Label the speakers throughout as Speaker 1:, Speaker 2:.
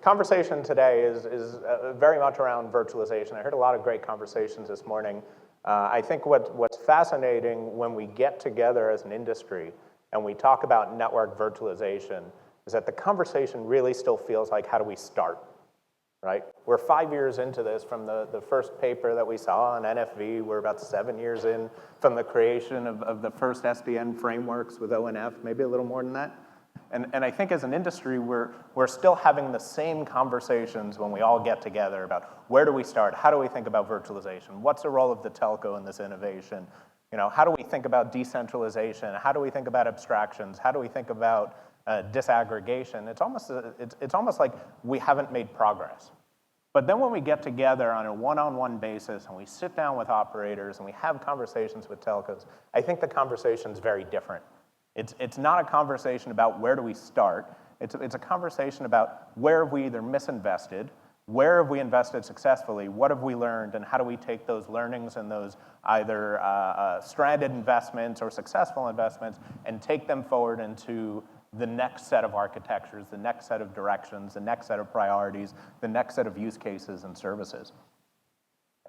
Speaker 1: Conversation today is very much around virtualization. I heard a lot of great conversations this morning. I think what's fascinating when we get together as an industry and we talk about network virtualization is that the conversation really still feels like, how do we start, right? We're 5 years into this from the first paper that we saw on NFV. We're about 7 years in from the creation of the first SDN frameworks with ONF, maybe a little more than that. And I think as an industry, we're still having the same conversations when we all get together about where do we start? How do we think about virtualization? What's the role of the telco in this innovation? You know, how do we think about decentralization? How do we think about abstractions? How do we think about disaggregation? It's almost like we haven't made progress. But then when we get together on a one-on-one basis and we sit down with operators and we have conversations with telcos, I think the conversation's very different. It's not a conversation about where do we start. It's a conversation about where have we either misinvested, where have we invested successfully, what have we learned, and how do we take those learnings and those either stranded investments or successful investments and take them forward into the next set of architectures, the next set of directions, the next set of priorities, the next set of use cases and services.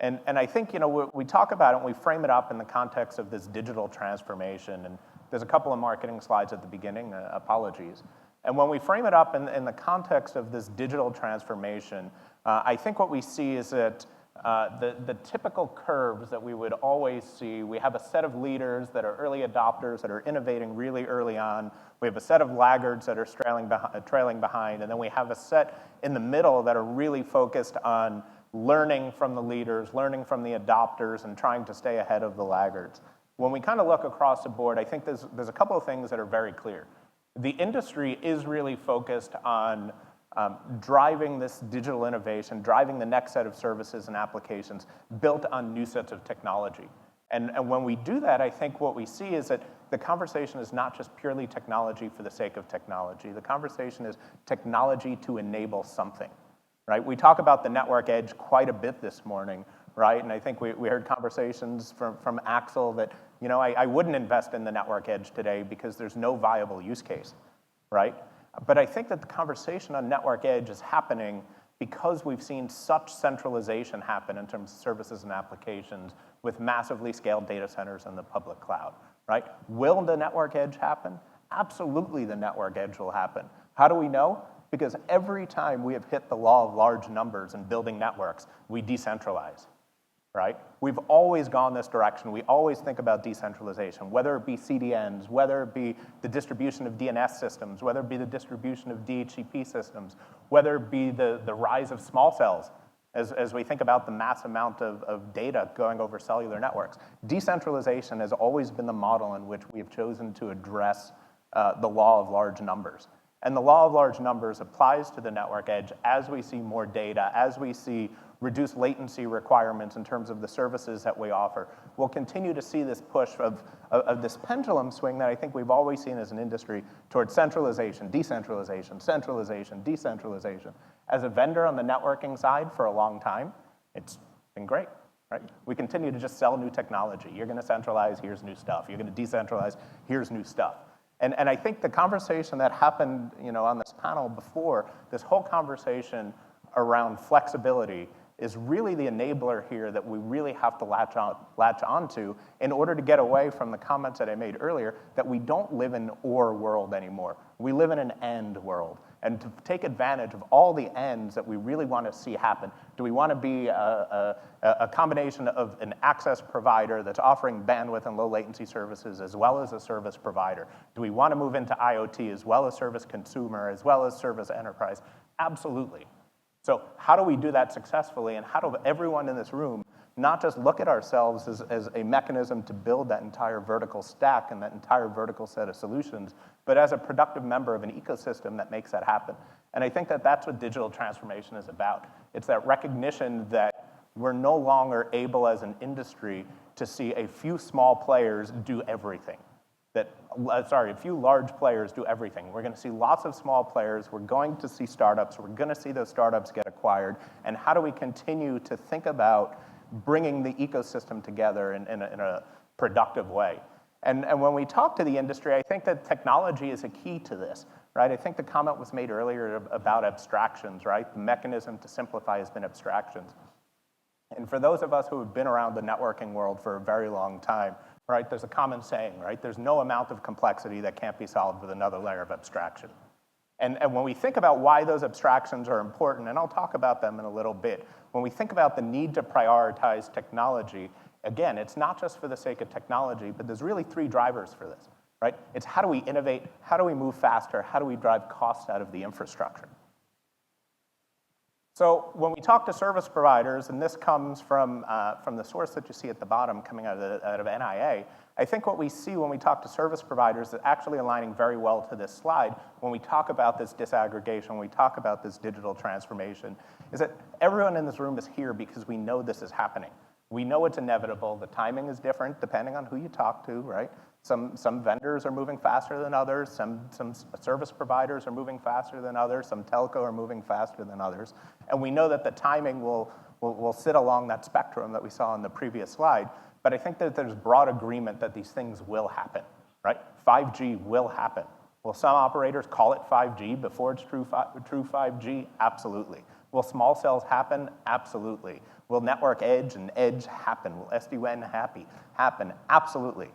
Speaker 1: And I think, you know, we talk about it and we frame it up in the context of this digital transformation. And there's a couple of marketing slides at the beginning, apologies. And when we frame it up in the context of this digital transformation, I think what we see is that the typical curves that we would always see, we have a set of leaders that are early adopters, that are innovating really early on. We have a set of laggards that are trailing behind. And then we have a set in the middle that are really focused on learning from the leaders, learning from the adopters, and trying to stay ahead of the laggards. When we kind of look across the board, I think there's a couple of things that are very clear. The industry is really focused on driving this digital innovation, driving the next set of services and applications built on new sets of technology. And when we do that, I think what we see is that the conversation is not just purely technology for the sake of technology. The conversation is technology to enable something, right? We talk about the network edge quite a bit this morning, right? And I think we heard conversations from Axel that, you know, I wouldn't invest in the network edge today because there's no viable use case, right? But I think that the conversation on network edge is happening because we've seen such centralization happen in terms of services and applications with massively scaled data centers in the public cloud, right? Will the network edge happen? Absolutely the network edge will happen. How do we know? Because every time we have hit the law of large numbers in building networks, we decentralize, right? We've always gone this direction. We always think about decentralization, whether it be CDNs, whether it be the distribution of DNS systems, whether it be the distribution of DHCP systems, whether it be the rise of small cells, as we think about the mass amount of data going over cellular networks. Decentralization has always been the model in which we have chosen to address the law of large numbers. And the law of large numbers applies to the network edge as we see more data, as we see reduced latency requirements in terms of the services that we offer. We'll continue to see this push of this pendulum swing that I think we've always seen as an industry towards centralization, decentralization, centralization, decentralization. As a vendor on the networking side for a long time, it's been great, right? We continue to just sell new technology. You're going to centralize, here's new stuff. You're going to decentralize, here's new stuff. And I think the conversation that happened, you know, on this panel before, this whole conversation around flexibility is really the enabler here that we really have to latch onto in order to get away from the comments that I made earlier that we don't live in an or world anymore. We live in an and world. And to take advantage of all the ends that we really want to see happen, do we want to be a combination of an access provider that's offering bandwidth and low latency services as well as a service provider? Do we want to move into IoT as well as service consumer, as well as service enterprise? Absolutely. So how do we do that successfully, and how do everyone in this room not just look at ourselves as a mechanism to build that entire vertical stack and that entire vertical set of solutions, but as a productive member of an ecosystem that makes that happen? And I think that that's what digital transformation is about. It's that recognition that we're no longer able as an industry to see a few small players do everything. A few large players do everything. We're going to see lots of small players. We're going to see startups. We're going to see those startups get acquired. And how do we continue to think about bringing the ecosystem together in a productive way? And when we talk to the industry, I think that technology is a key to this, right? I think the comment was made earlier about abstractions, right? The mechanism to simplify has been abstractions. And for those of us who have been around the networking world for a very long time, right, there's a common saying, right? There's no amount of complexity that can't be solved with another layer of abstraction. And when we think about why those abstractions are important, and I'll talk about them in a little bit, when we think about the need to prioritize technology, again, it's not just for the sake of technology, but there's really three drivers for this, right? It's how do we innovate, how do we move faster, how do we drive costs out of the infrastructure? So when we talk to service providers, and this comes from the source that you see at the bottom coming out of NIA, I think what we see when we talk to service providers is actually aligning very well to this slide when we talk about this disaggregation, when we talk about this digital transformation, is that everyone in this room is here because we know this is happening. We know it's inevitable. The timing is different depending on who you talk to, right? Some vendors are moving faster than others. Some service providers are moving faster than others. Some telco are moving faster than others. And we know that the timing will sit along that spectrum that we saw in the previous slide. But I think that there's broad agreement that these things will happen, right? 5G will happen. Will some operators call it 5G before it's true 5G? Absolutely. Will small cells happen? Absolutely. Will network edge and edge happen? Will SD-WAN happen? Absolutely.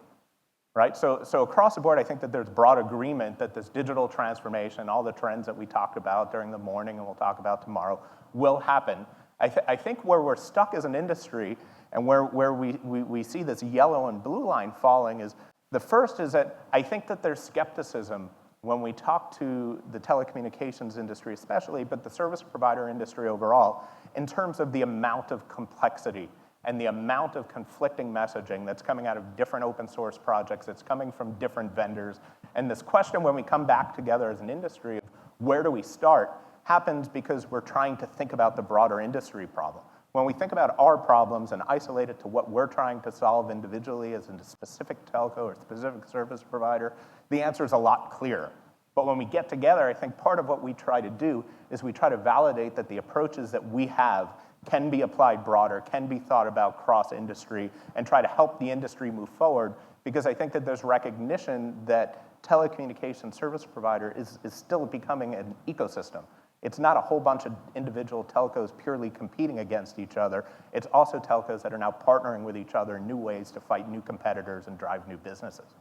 Speaker 1: Right? So across the board, I think that there's broad agreement that this digital transformation, all the trends that we talked about during the morning and we'll talk about tomorrow, will happen. I think where we're stuck as an industry and where we see this yellow and blue line falling is, the first is that I think that there's skepticism when we talk to the telecommunications industry especially, but the service provider industry overall, in terms of the amount of complexity and the amount of conflicting messaging that's coming out of different open source projects, that's coming from different vendors. And this question, when we come back together as an industry of where do we start, happens because we're trying to think about the broader industry problem. When we think about our problems and isolate it to what we're trying to solve individually as a specific telco or specific service provider, the answer is a lot clearer. But when we get together, I think part of what we try to do is we try to validate that the approaches that we have can be applied broader, can be thought about cross-industry, and try to help the industry move forward, because I think that there's recognition that telecommunications service provider is still becoming an ecosystem. It's not a whole bunch of individual telcos purely competing against each other. It's also telcos that are now partnering with each other in new ways to fight new competitors and drive new businesses.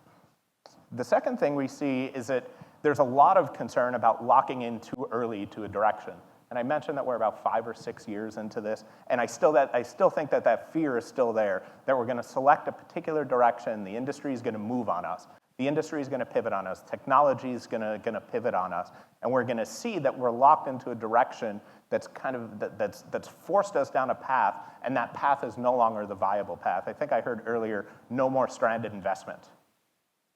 Speaker 1: The second thing we see is that there's a lot of concern about locking in too early to a direction. And I mentioned that we're about 5 or 6 years into this, and I still think that fear is still there, that we're gonna select a particular direction, the industry is gonna move on us, the industry is gonna pivot on us, technology is gonna pivot on us, and we're gonna see that we're locked into a direction that's that's forced us down a path, and that path is no longer the viable path. I think I heard earlier, no more stranded investment,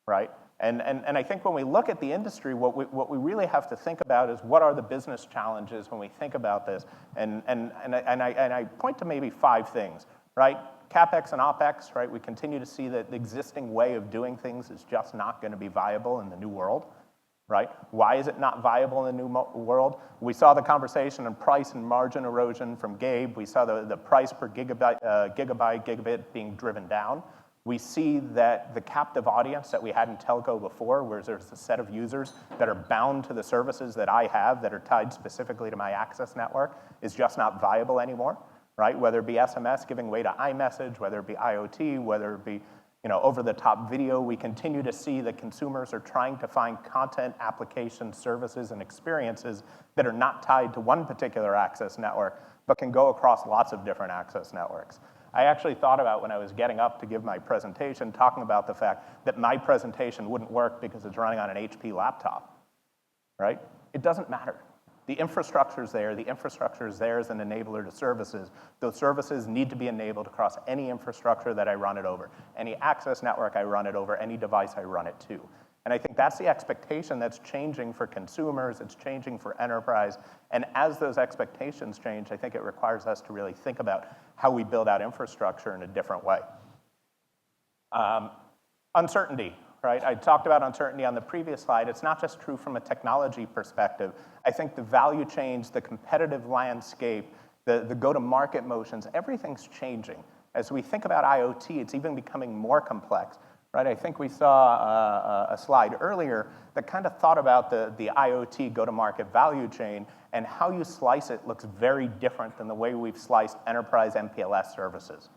Speaker 1: right? And I think when we look at the industry, what we really have to think about is what are the business challenges when we think about this. And I point to maybe 5 things, right? CapEx and OpEx, right? We continue to see that the existing way of doing things is just not going to be viable in the new world, right? Why is it not viable in the new world? We saw the conversation on price and margin erosion from Gabe. We saw the price per gigabit being driven down. We see that the captive audience that we had in telco before, where there's a set of users that are bound to the services that I have that are tied specifically to my access network, is just not viable anymore, right? Whether it be SMS giving way to iMessage, whether it be IoT, whether it be over-the-top video, we continue to see that consumers are trying to find content, applications, services, and experiences that are not tied to one particular access network, but can go across lots of different access networks. I actually thought about, when I was getting up to give my presentation, talking about the fact that my presentation wouldn't work because it's running on an HP laptop, right? It doesn't matter. The infrastructure is there. The infrastructure is there as an enabler to services. Those services need to be enabled across any infrastructure that I run it over, any access network I run it over, any device I run it to. And I think that's the expectation that's changing for consumers, it's changing for enterprise, and as those expectations change, I think it requires us to really think about how we build out infrastructure in a different way. Uncertainty, right? I talked about uncertainty on the previous slide. It's not just true from a technology perspective. I think the value chains, the competitive landscape, the go-to-market motions, everything's changing. As we think about IoT, it's even becoming more complex. right? I think we saw a slide earlier that kind of thought about the IoT go-to-market value chain, and how you slice it looks very different than the way we've sliced enterprise MPLS services.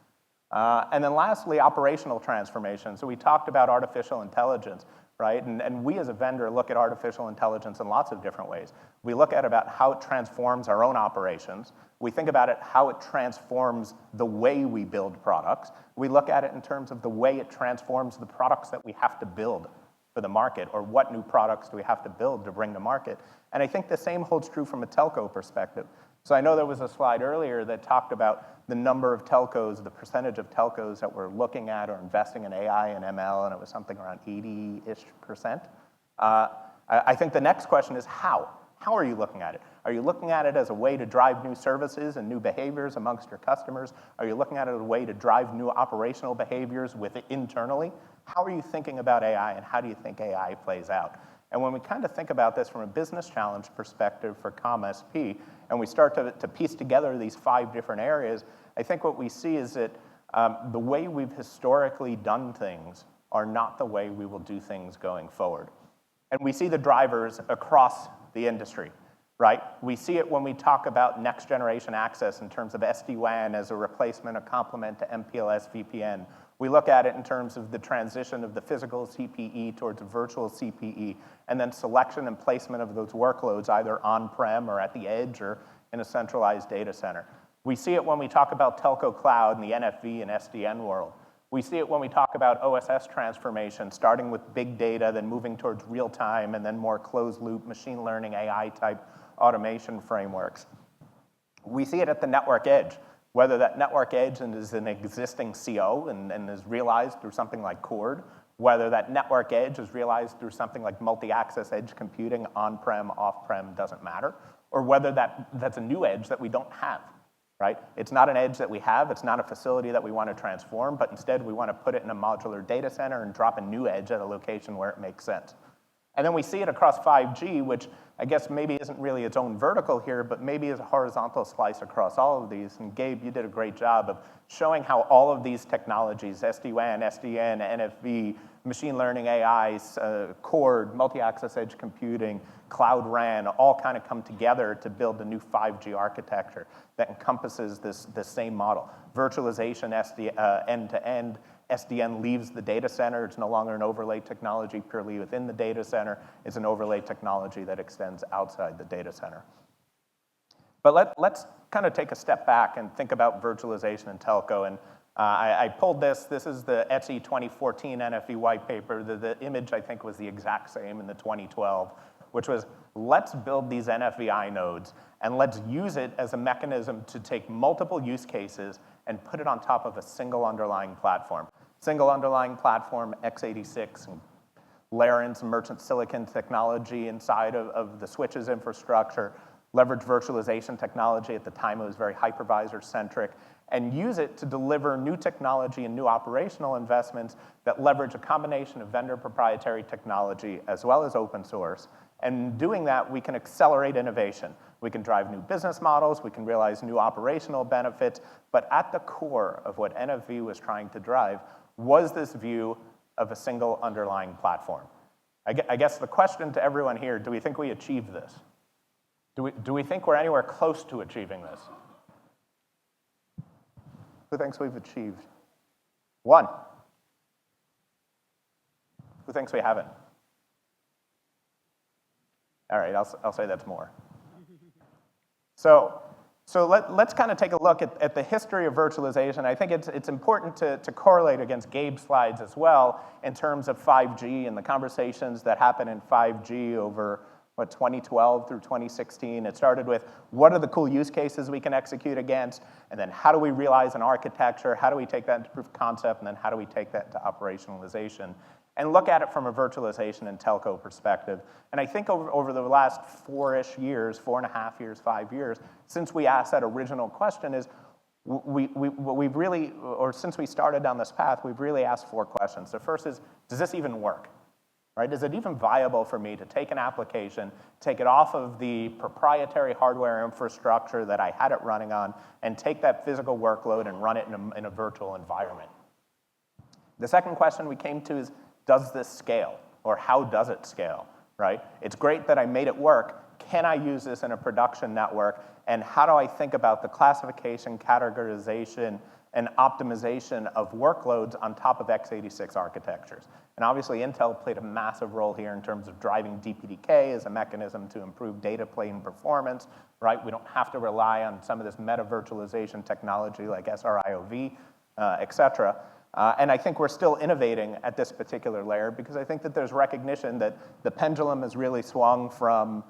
Speaker 1: And then lastly, operational transformation. So we talked about artificial intelligence, right? And we as a vendor look at artificial intelligence in lots of different ways. We look at about how it transforms our own operations. We think about it how it transforms the way we build products. We look at it in terms of the way it transforms the products that we have to build for the market, or what new products do we have to build to bring to market. And I think the same holds true from a telco perspective. So I know there was a slide earlier that talked about the number of telcos, the percentage of telcos that were looking at or investing in AI and ML, and it was something around 80-ish%. I think the next question is how? How are you looking at it? Are you looking at it as a way to drive new services and new behaviors amongst your customers? Are you looking at it as a way to drive new operational behaviors internally? How are you thinking about AI, and how do you think AI plays out? And when we kind of think about this from a business challenge perspective for CommSP, and we start to piece together these 5 different areas, I think what we see is that the way we've historically done things are not the way we will do things going forward. And we see the drivers across the industry, right? We see it when we talk about next generation access in terms of SD-WAN as a replacement, a complement to MPLS VPN. We look at it in terms of the transition of the physical CPE towards virtual CPE, and then selection and placement of those workloads either on-prem or at the edge or in a centralized data center. We see it when we talk about telco cloud and the NFV and SDN world. We see it when we talk about OSS transformation, starting with big data, then moving towards real time, and then more closed loop, machine learning, AI type automation frameworks. We see it at the network edge, whether that network edge is an existing CO and is realized through something like CORD, whether that network edge is realized through something like multi-access edge computing, on-prem, off-prem, doesn't matter, or whether that's a new edge that we don't have, right? It's not an edge that we have, it's not a facility that we want to transform, but instead we want to put it in a modular data center and drop a new edge at a location where it makes sense. And then we see it across 5G, which I guess maybe isn't really its own vertical here, but maybe is a horizontal slice across all of these. And Gabe, you did a great job of showing how all of these technologies, SD-WAN, SDN, NFV, machine learning, AI, CORD, multi-access edge computing, Cloud RAN, all kind of come together to build a new 5G architecture that encompasses this same model. Virtualization, end-to-end, SDN leaves the data center. It's no longer an overlay technology purely within the data center. It's an overlay technology that extends outside the data center. But let's kind of take a step back and think about virtualization and telco. And I pulled this. This is the ETSI 2014 NFV white paper. The image, I think, was the exact same in the 2012, which was, let's build these NFVI nodes, and let's use it as a mechanism to take multiple use cases and put it on top of a single underlying platform. Single underlying platform, x86, and layer in some merchant silicon technology inside of the switches infrastructure, leverage virtualization technology. At the time, it was very hypervisor-centric, and use it to deliver new technology and new operational investments that leverage a combination of vendor proprietary technology as well as open source. And in doing that, we can accelerate innovation. We can drive new business models, we can realize new operational benefits, but at the core of what NFV was trying to drive was this view of a single underlying platform. I guess the question to everyone here, do we think we achieved this? Do we think we're anywhere close to achieving this? Who thinks we've achieved? 1. Who thinks we haven't? All right, I'll say that's more. So let's kind of take a look at the history of virtualization. I think it's important to correlate against Gabe's slides as well in terms of 5G and the conversations that happen in 5G over, 2012 through 2016. It started with, what are the cool use cases we can execute against? And then how do we realize an architecture? How do we take that into proof of concept? And then how do we take that into operationalization? And look at it from a virtualization and telco perspective. And I think over the last 4-ish years, 4.5 years, 5 years, since we asked that original question is, since we started down this path, we've really asked 4 questions. The first is, does this even work? Right? Is it even viable for me to take an application, take it off of the proprietary hardware infrastructure that I had it running on, and take that physical workload and run it in a virtual environment? The second question we came to is, does this scale? Or how does it scale, right? It's great that I made it work. Can I use this in a production network? And how do I think about the classification, categorization, and optimization of workloads on top of x86 architectures? And obviously, Intel played a massive role here in terms of driving DPDK as a mechanism to improve data plane performance, right? We don't have to rely on some of this meta virtualization technology like SRIOV, et cetera. And I think we're still innovating at this particular layer because I think that there's recognition that the pendulum has really swung from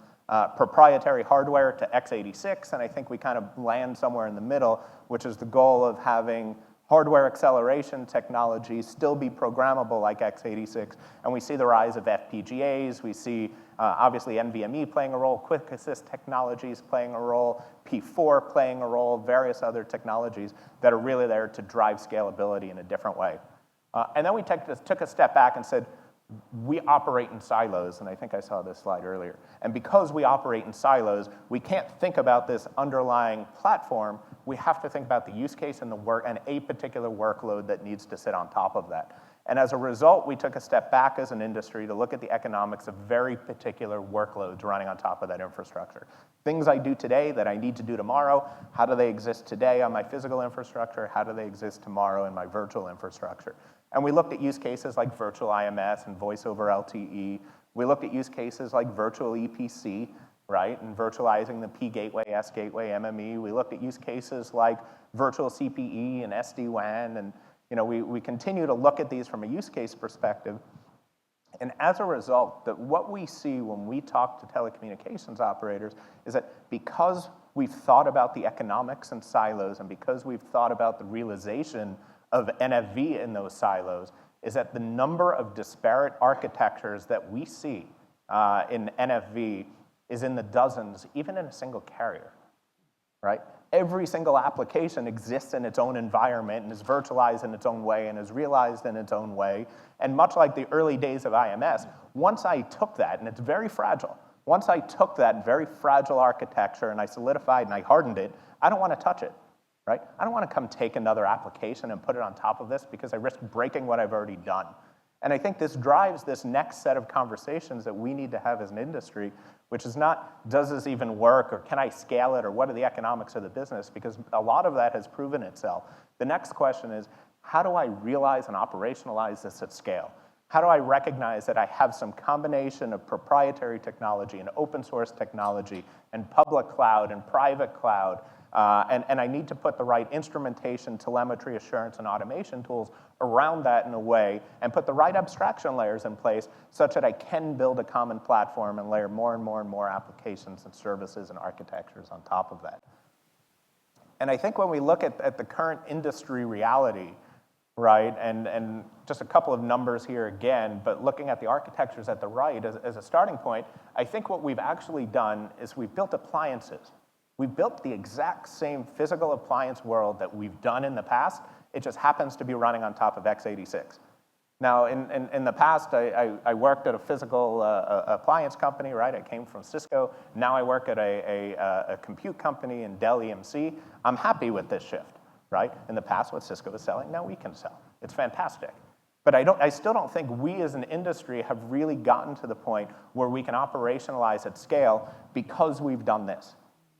Speaker 1: proprietary hardware to x86, and I think we kind of land somewhere in the middle, which is the goal of having hardware acceleration technology still be programmable like x86, and we see the rise of FPGAs, we see obviously NVMe playing a role, quick assist technologies playing a role, P4 playing a role, various other technologies that are really there to drive scalability in a different way. And then we took a step back and said, we operate in silos, and I think I saw this slide earlier. And because we operate in silos, we can't think about this underlying platform. We have to think about the use case and the work and a particular workload that needs to sit on top of that. And as a result, we took a step back as an industry to look at the economics of very particular workloads running on top of that infrastructure. Things I do today that I need to do tomorrow, how do they exist today on my physical infrastructure? How do they exist tomorrow in my virtual infrastructure? And we looked at use cases like virtual IMS and voice over LTE. We looked at use cases like virtual EPC, right, and virtualizing the P gateway, S gateway, MME. We looked at use cases like virtual CPE and SD-WAN, and we continue to look at these from a use case perspective. And as a result, that what we see when we talk to telecommunications operators is that because we've thought about the economics in silos and because we've thought about the realization of NFV in those silos, is that the number of disparate architectures that we see in NFV is in the dozens, even in a single carrier, right? Every single application exists in its own environment and is virtualized in its own way and is realized in its own way. And much like the early days of IMS, once I took that, and it's very fragile, once I took that very fragile architecture and I solidified and I hardened it, I don't want to touch it, right? I don't want to come take another application and put it on top of this because I risk breaking what I've already done. And I think this drives this next set of conversations that we need to have as an industry, which is not, does this even work, or can I scale it, or what are the economics of the business, because a lot of that has proven itself. The next question is, how do I realize and operationalize this at scale? How do I recognize that I have some combination of proprietary technology and open source technology and public cloud and private cloud, and I need to put the right instrumentation, telemetry, assurance, and automation tools around that in a way, and put the right abstraction layers in place such that I can build a common platform and layer more and more and more applications and services and architectures on top of that. And I think when we look at the current industry reality, right, and just a couple of numbers here again, but looking at the architectures at the right as a starting point, I think what we've actually done is we've built appliances. We've built the exact same physical appliance world that we've done in the past. It just happens to be running on top of x86. Now, in the past, I worked at a physical appliance company, right? I came from Cisco. Now I work at a compute company in Dell EMC. I'm happy with this shift, right? In the past, what Cisco was selling, now we can sell. It's fantastic. But I still don't think we as an industry have really gotten to the point where we can operationalize at scale because we've done this.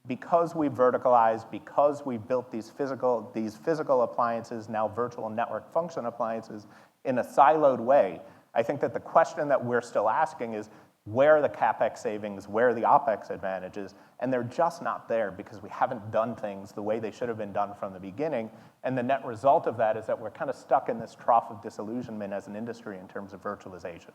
Speaker 1: Because we've verticalized, because we've built these physical appliances, now virtual network function appliances, in a siloed way, I think that the question that we're still asking is, where are the CapEx savings, where are the OpEx advantages? And they're just not there because we haven't done things the way they should have been done from the beginning. And the net result of that is that we're kind of stuck in this trough of disillusionment as an industry in terms of virtualization.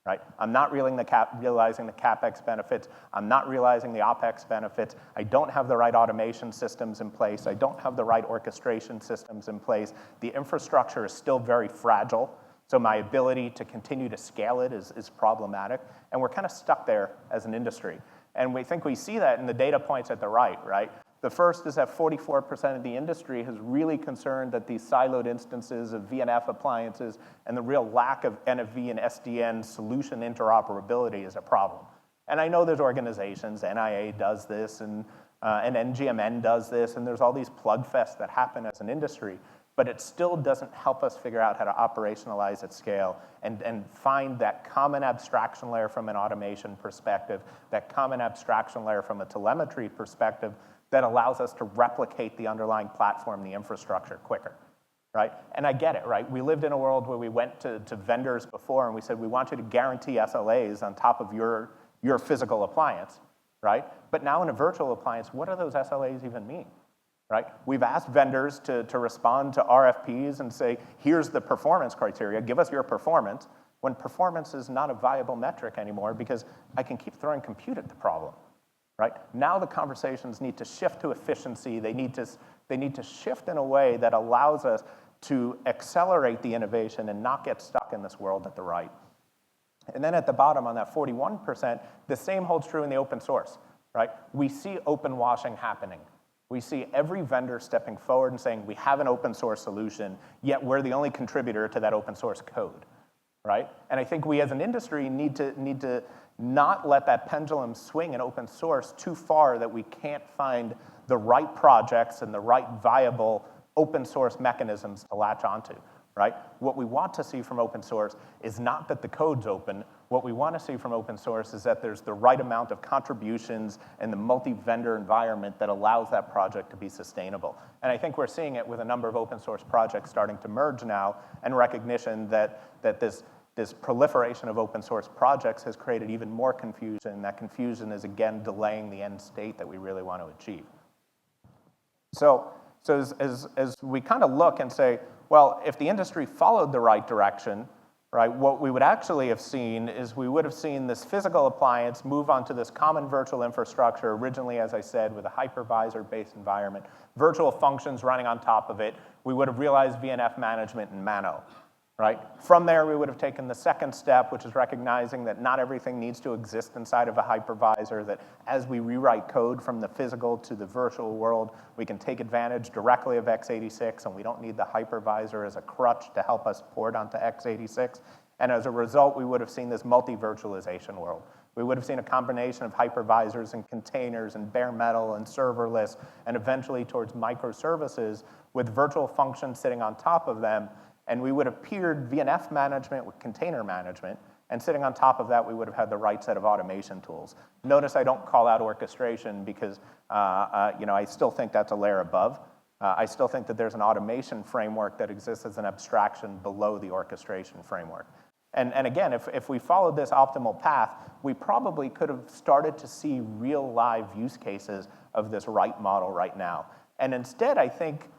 Speaker 1: Right? I'm not realizing the CapEx benefits. I'm not realizing the OpEx benefits. I don't have the right automation systems in place. I don't have the right orchestration systems in place. The infrastructure is still very fragile, so my ability to continue to scale it is problematic. And we're kind of stuck there as an industry. And we think we see that in the data points at the right? The first is that 44% of the industry is really concerned that these siloed instances of VNF appliances and the real lack of NFV and SDN solution interoperability is a problem. And I know there's organizations, NIA does this, and NGMN does this, and there's all these plug fests that happen as an industry. but it still doesn't help us figure out how to operationalize at scale and find that common abstraction layer from an automation perspective, that common abstraction layer from a telemetry perspective that allows us to replicate the underlying platform, the infrastructure quicker, right? And I get it, right? We lived in a world where we went to vendors before and we said, we want you to guarantee SLAs on top of your physical appliance, right? But now in a virtual appliance, what do those SLAs even mean? Right? We've asked vendors to respond to RFPs and say, here's the performance criteria, give us your performance, when performance is not a viable metric anymore because I can keep throwing compute at the problem, right? Now the conversations need to shift to efficiency. They need to shift in a way that allows us to accelerate the innovation and not get stuck in this world at the right. And then at the bottom on that 41%, the same holds true in the open source, right? We see open washing happening. We see every vendor stepping forward and saying, we have an open source solution, yet we're the only contributor to that open source code, right? And I think we as an industry need to not let that pendulum swing in open source too far that we can't find the right projects and the right viable open source mechanisms to latch onto, right? What we want to see from open source is not that the code's open. What we want to see from open source is that there's the right amount of contributions and the multi-vendor environment that allows that project to be sustainable. And I think we're seeing it with a number of open source projects starting to merge now, and recognition that this proliferation of open source projects has created even more confusion. That confusion is, again, delaying the end state that we really want to achieve. So as we kind of look and say, well, if the industry followed the right direction, right, what we would actually have seen is we would have seen this physical appliance move onto this common virtual infrastructure, originally, as I said, with a hypervisor-based environment, virtual functions running on top of it. We would have realized VNF management in Mano, right? From there, we would have taken the second step, which is recognizing that not everything needs to exist inside of a hypervisor, that as we rewrite code from the physical to the virtual world, we can take advantage directly of x86, and we don't need the hypervisor as a crutch to help us port onto x86. And as a result, we would have seen this multi-virtualization world. We would have seen a combination of hypervisors and containers and bare metal and serverless, and eventually towards microservices with virtual functions sitting on top of them. And we would have paired VNF management with container management, and sitting on top of that, we would have had the right set of automation tools. Notice I don't call out orchestration because I still think that's a layer above. I still think that there's an automation framework that exists as an abstraction below the orchestration framework. And again, if we followed this optimal path, we probably could have started to see real live use cases of this right model right now. And instead, I think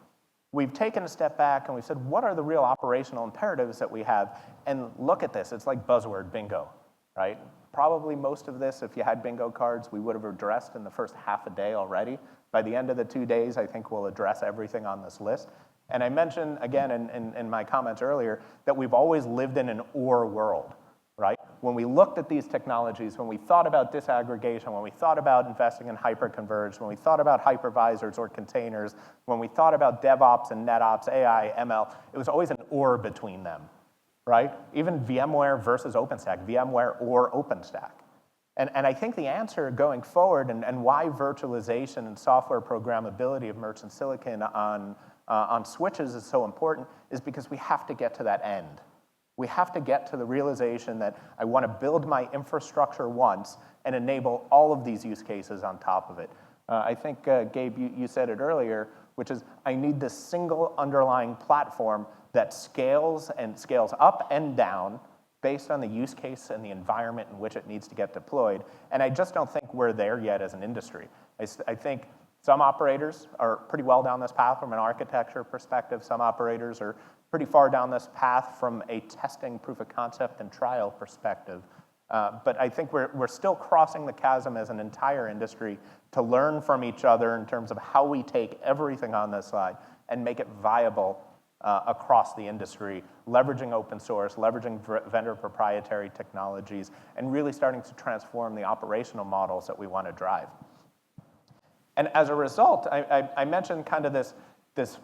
Speaker 1: we've taken a step back and we've said, what are the real operational imperatives that we have? And look at this, it's like buzzword bingo, right? Probably most of this, if you had bingo cards, we would have addressed in the first half a day already. By the end of the 2 days, I think we'll address everything on this list. And I mentioned, again, in my comments earlier, that we've always lived in an or world, right? When we looked at these technologies, when we thought about disaggregation, when we thought about investing in hyperconverged, when we thought about hypervisors or containers, when we thought about DevOps and NetOps, AI, ML, it was always an or between them, right? Even VMware versus OpenStack, VMware or OpenStack. And I think the answer going forward and why virtualization and software programmability of merchant silicon on switches is so important is because we have to get to that end. We have to get to the realization that I want to build my infrastructure once and enable all of these use cases on top of it. I think, Gabe, you said it earlier, which is I need this single underlying platform that scales up and down based on the use case and the environment in which it needs to get deployed. And I just don't think we're there yet as an industry. I think some operators are pretty well down this path from an architecture perspective. Some operators are pretty far down this path from a testing, proof of concept, and trial perspective. But I think we're still crossing the chasm as an entire industry to learn from each other in terms of how we take everything on this slide and make it viable across the industry, leveraging open source, leveraging vendor proprietary technologies, and really starting to transform the operational models that we want to drive. And as a result, I mentioned kind of this this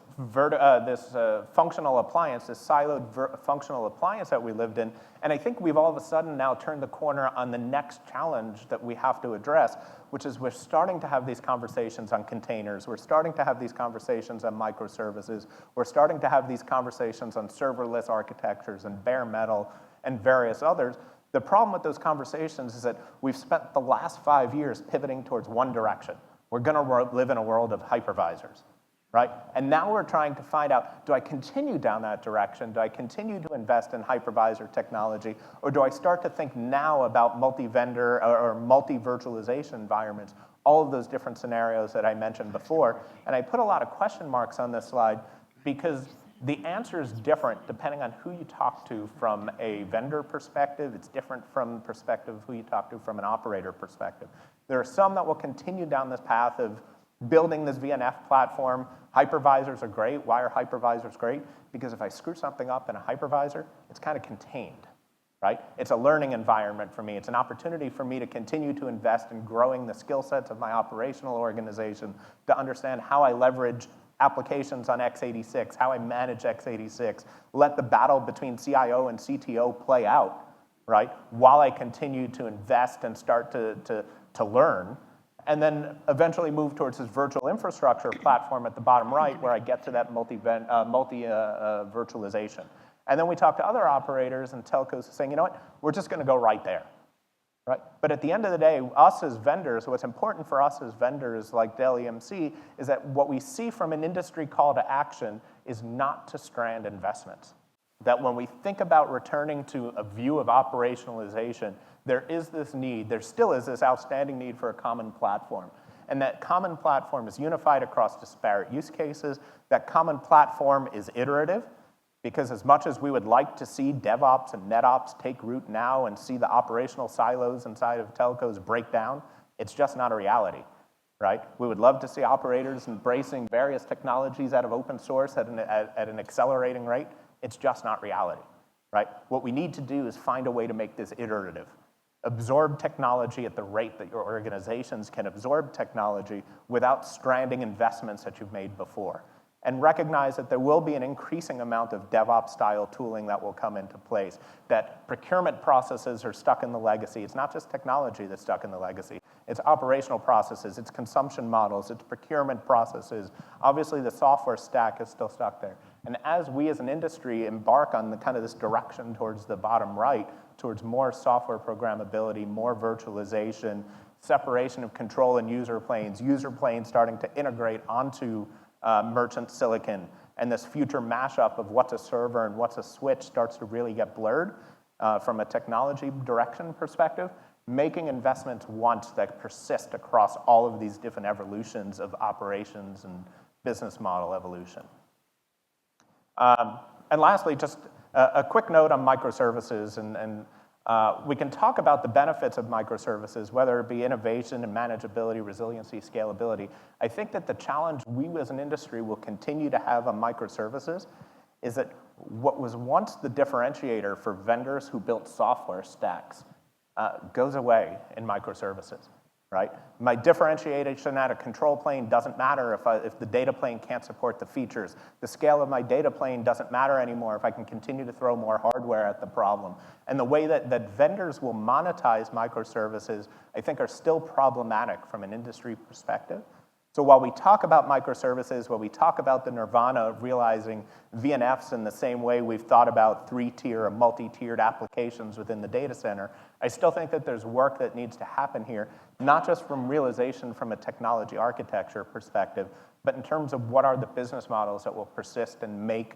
Speaker 1: functional appliance, this siloed functional appliance that we lived in. And I think we've all of a sudden now turned the corner on the next challenge that we have to address, which is we're starting to have these conversations on containers. We're starting to have these conversations on microservices. We're starting to have these conversations on serverless architectures and bare metal and various others. The problem with those conversations is that we've spent the last 5 years pivoting towards one direction. We're going to live in a world of hypervisors. Right? And now we're trying to find out, do I continue down that direction? Do I continue to invest in hypervisor technology? Or do I start to think now about multi-vendor or multi-virtualization environments, all of those different scenarios that I mentioned before? And I put a lot of question marks on this slide because the answer is different depending on who you talk to from a vendor perspective. It's different from the perspective of who you talk to from an operator perspective. There are some that will continue down this path of building this VNF platform. Hypervisors are great. Why are hypervisors great? Because if I screw something up in a hypervisor, it's kind of contained, right? It's a learning environment for me. It's an opportunity for me to continue to invest in growing the skill sets of my operational organization, to understand how I leverage applications on x86, how I manage x86, let the battle between CIO and CTO play out, right? While I continue to invest and start to learn. And then eventually move towards this virtual infrastructure platform at the bottom right where I get to that multi-virtualization. And then we talk to other operators and telcos saying, you know what, we're just going to go right there. Right? But at the end of the day, us as vendors, what's important for us as vendors like Dell EMC is that what we see from an industry call to action is not to strand investments. That when we think about returning to a view of operationalization, there is this need, there still is this outstanding need for a common platform. And that common platform is unified across disparate use cases. That common platform is iterative, because as much as we would like to see DevOps and NetOps take root now and see the operational silos inside of telcos break down, it's just not a reality, right? We would love to see operators embracing various technologies out of open source at an accelerating rate. It's just not reality, right? What we need to do is find a way to make this iterative. Absorb technology at the rate that your organizations can absorb technology without stranding investments that you've made before. And recognize that there will be an increasing amount of DevOps-style tooling that will come into place, that procurement processes are stuck in the legacy. It's not just technology that's stuck in the legacy. It's operational processes, it's consumption models, it's procurement processes. Obviously, the software stack is still stuck there. And as we as an industry embark on the kind of this direction towards the bottom right, towards more software programmability, more virtualization, separation of control and user planes starting to integrate onto merchant silicon, and this future mashup of what's a server and what's a switch starts to really get blurred from a technology direction perspective, making investments once that persist across all of these different evolutions of operations and business model evolution. And lastly, just a quick note on microservices, and we can talk about the benefits of microservices, whether it be innovation and manageability, resiliency, scalability. I think that the challenge we as an industry will continue to have on microservices is that what was once the differentiator for vendors who built software stacks goes away in microservices, right? My differentiation at a control plane doesn't matter if the data plane can't support the features. The scale of my data plane doesn't matter anymore if I can continue to throw more hardware at the problem. And the way that vendors will monetize microservices, I think, are still problematic from an industry perspective. So while we talk about microservices, while we talk about the nirvana of realizing VNFs in the same way we've thought about three-tier or multi-tiered applications within the data center, I still think that there's work that needs to happen here, not just from realization from a technology architecture perspective, but in terms of what are the business models that will persist and make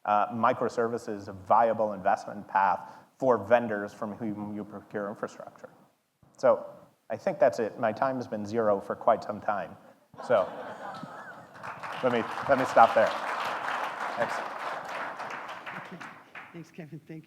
Speaker 1: microservices a viable investment path for vendors from whom you procure infrastructure. So I think that's it. My time has been 0 for quite some time. So let me stop there. Thanks.
Speaker 2: Thanks, Kevin. Thank you.